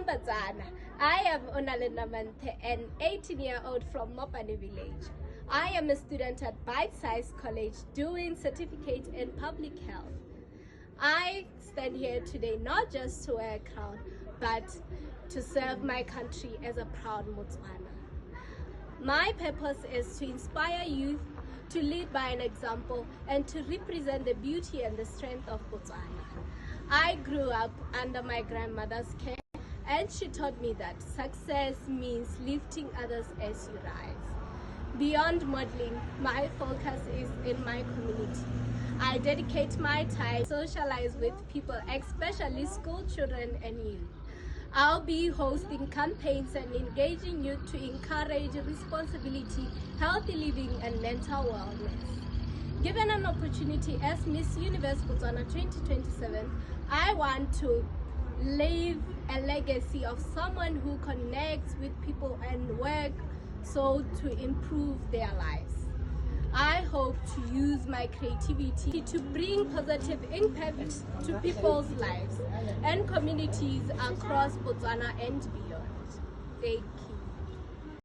from Botswana. I am Onalenna Manthe, an 18-year-old from Mmopane village. I am a student at Bite Size College doing certificate in public health. I stand here today not just to wear a crown, but to serve my country as a proud Botswana. My purpose is to inspire youth to lead by an example and to represent the beauty and the strength of Botswana. I grew up under my grandmother's care, and she taught me that success means lifting others as you rise. Beyond modeling, my focus is in my community. I dedicate my time to socialize with people, especially school children and youth. I'll be hosting campaigns and engaging youth to encourage responsibility, healthy living, and mental wellness. Given an opportunity as Miss Universe Botswana 2027, I want to leave a legacy of someone who connects with people and work so to improve their lives. I hope to use my creativity to bring positive impact to people's lives and communities across Botswana and beyond. Thank you.